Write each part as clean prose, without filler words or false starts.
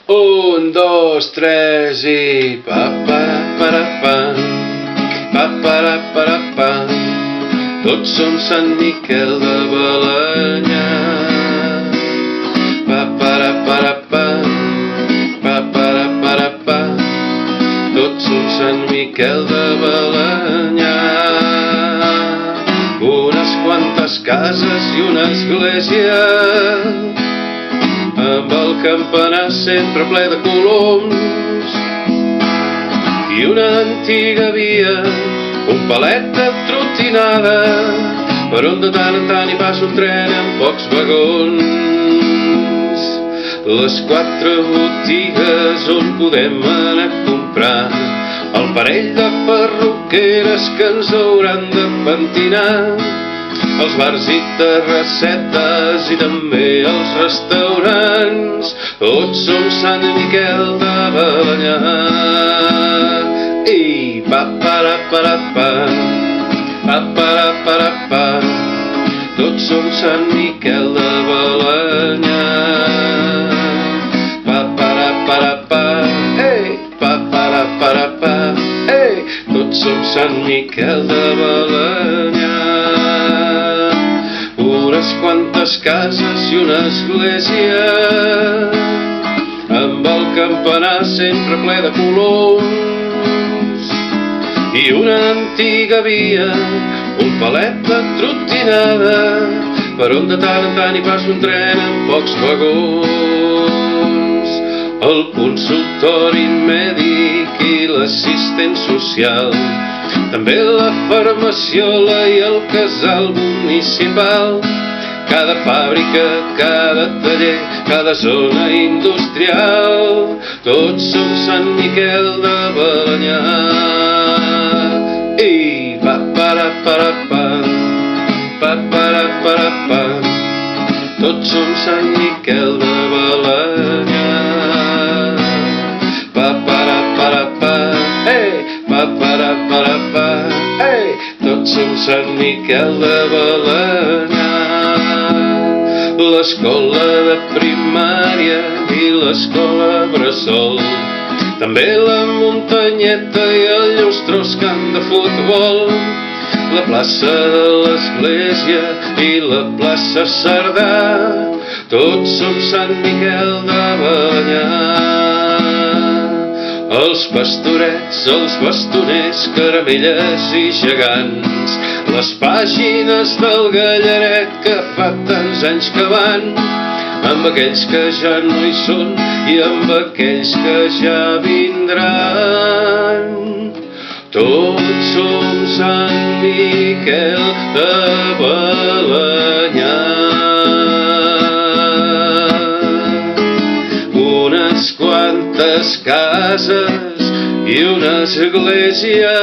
Un, dos, tres i pa para para pa, pa para para pa. Tots som Sant Miquel de Balanyà. Pa para para pa, pa para para pa. Tots som Sant Miquel de Balanyà. Unes quantes cases i una església, amb el campanar sempre ple de coloms, i una antiga via, un palet de trotinada, per on de tant en tant hi passa un tren amb pocs vagons. Les 4 botigues on podem anar a comprar el parell de perruqueres que ens hauran de pentinar, els bars i terrassetes i també els restaurants. Tots som Sant Miquel de Balanyà. I pa para para pa, pa para para pa. Tots som Sant Miquel de Balanyà. Pa para para pa, ei, pa para para pa, ei. Tots som Sant Miquel de Balanyà. Unes quantes cases i una església, amb el campanar sempre ple de coloms, i una antiga via, un palet de trotinada, per on de tant en tant hi passa un tren amb pocs vagons. El consultori mèdic i l'assistent social, també la farmaciola i el casal municipal, cada fàbrica, cada taller, cada zona industrial. Tots som Sant Miquel de Balanyà. I pa para para pa, pa para para pa. Tots som Sant Miquel de Balanyà. Pa para para pa, ei, pa para para pa, ei. Tots som Sant Miquel de Balanyà. L'escola de primària i l'escola bressol, també la muntanyeta i el llustrós camp de futbol, la plaça de l'església i la plaça Cerdà. Tots som Sant Miquel de Balanyà. Els pastorets, els bastoners, caramelles i gegants, les pàgines del Gallaret que fa tants anys que van, amb aquells que ja no hi són i amb aquells que ja vindran. Tots som Sant Miquel de Balanyà. Unes quantes cases i una església,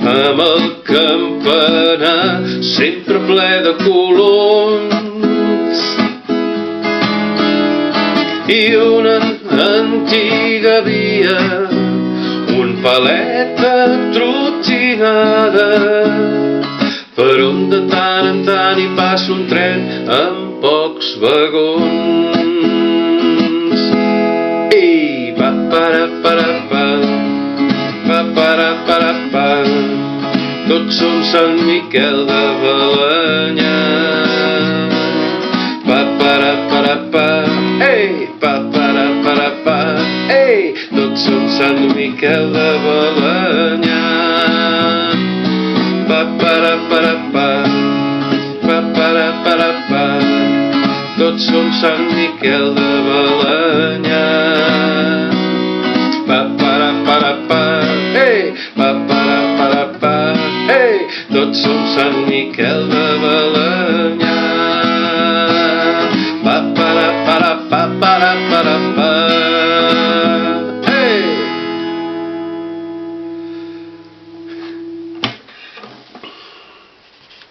amb el campanar sempre ple de coloms, i una antiga via, un palet de trotinada, per on de tant en tant hi passa un tren amb pocs vagons. I pa para para pa, pa para para pa. Tots som Sant Miquel de Balanyà. Pa para para pa, ei, pa para para pa, ei. Tots som Sant Miquel de Balanyà. Pa para para pa, pa para para pa. Tots som Sant Miquel de Balanyà. Pa para para pa, ei, pa para para pa, ei. Tots som Sant Miquel de Balanyà. Pa para para pa para.